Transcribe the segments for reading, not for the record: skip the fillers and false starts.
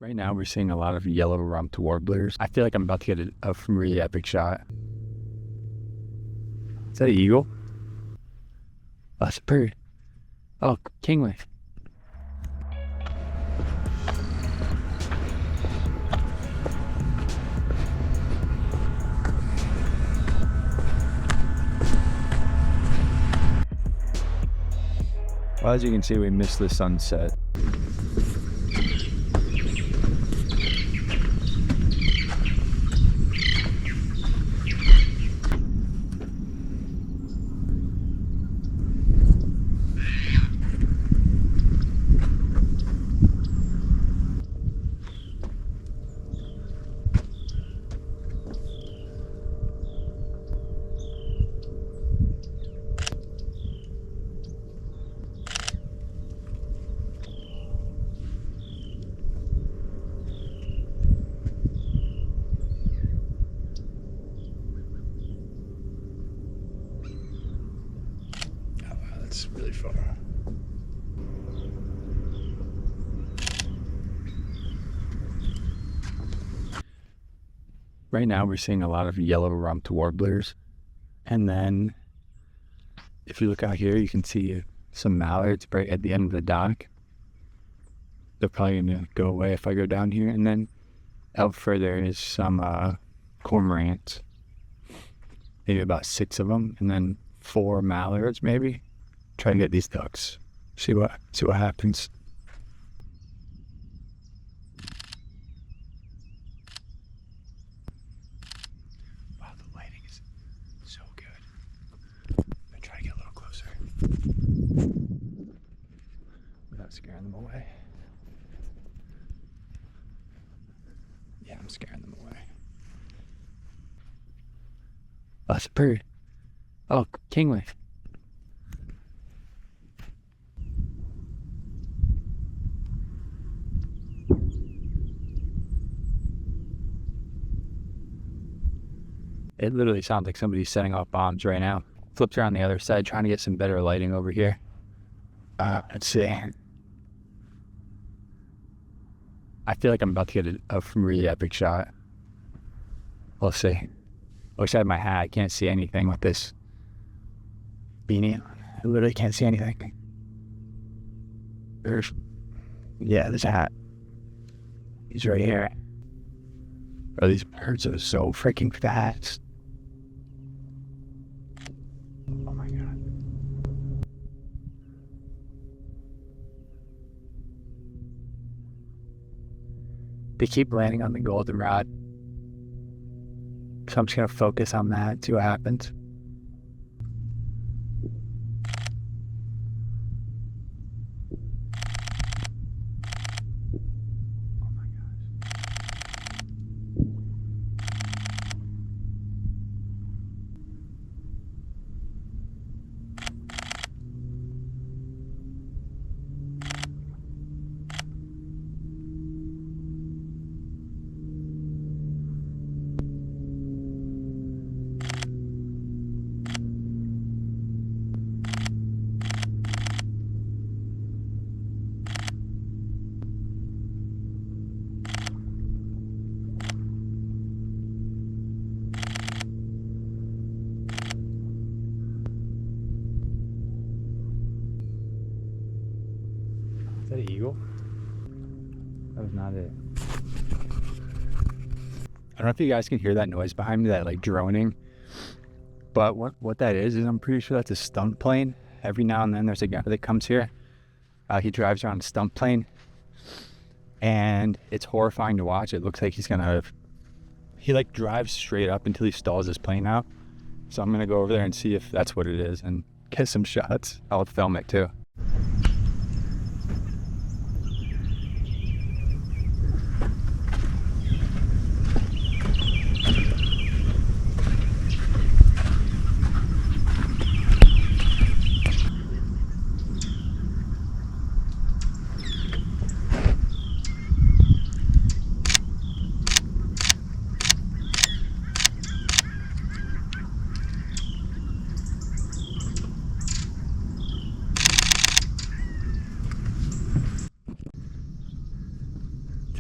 Right now, we're seeing a lot of yellow-rumped warblers. I feel like I'm about to get a really epic shot. Is that an eagle? Oh, that's a bird. Oh, kinglet. Well, as you can see, we missed the sunset. It's really far. Right now we're seeing a lot of yellow-rumped warblers, and then if you look out here you can see some mallards right at the end of the dock. They're probably gonna go away if I go down here, and then out further is some cormorants, maybe about 6 of them, and then 4 mallards maybe. Try and get these ducks. See what happens. Wow, the lighting is so good. I'm gonna try to get a little closer without scaring them away. Yeah, I'm scaring them away. Oh, that's a bird. Oh, kinglet. It literally sounds like somebody's setting off bombs right now. Flipped around the other side, trying to get some better lighting over here. Let's see. I feel like I'm about to get a really epic shot. We'll see. I wish I had my hat. I can't see anything with this beanie on. I literally can't see anything. There's a hat. He's right here. Bro, these birds are so freaking fast. Oh my god. They keep landing on the goldenrod. So I'm just gonna focus on that, see what happens. Is that an eagle? That was not it. I don't know if you guys can hear that noise behind me, that like droning. But what that is I'm pretty sure that's a stunt plane. Every now and then there's a guy that comes here. He drives around a stunt plane. And it's horrifying to watch. It looks like he like drives straight up until he stalls his plane out. So I'm gonna go over there and see if that's what it is and get some shots. I'll film it too.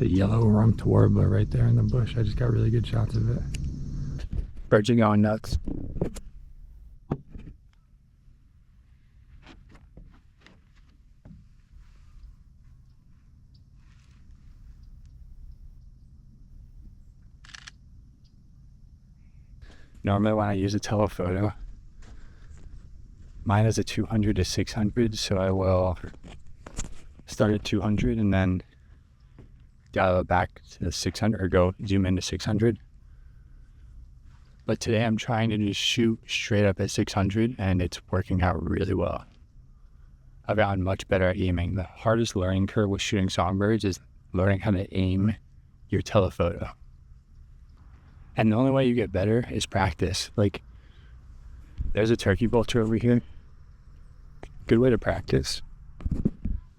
a yellow rumped warbler right there in the bush. I just got really good shots of it. Birds are going nuts. Normally when I use a telephoto, mine is a 200 to 600, so I will start at 200 and then dial it back to 600 or go zoom into 600. But today I'm trying to just shoot straight up at 600 and it's working out really well. I've gotten much better at aiming. The hardest learning curve with shooting songbirds is learning how to aim your telephoto. And the only way you get better is practice. Like, there's a turkey vulture over here. Good way to practice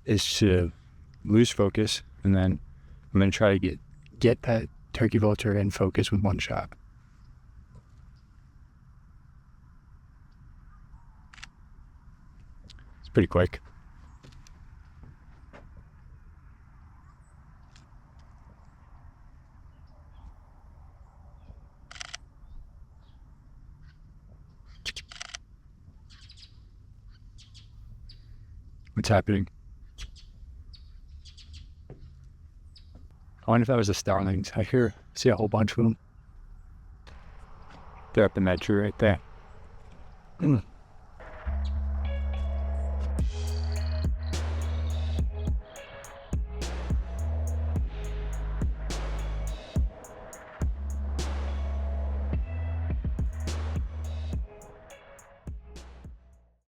is to lose focus, and then I'm going to try to get that turkey vulture in focus with one shot. It's pretty quick. What's happening? I wonder if that was the starlings. See a whole bunch of them. They're up in that tree right there.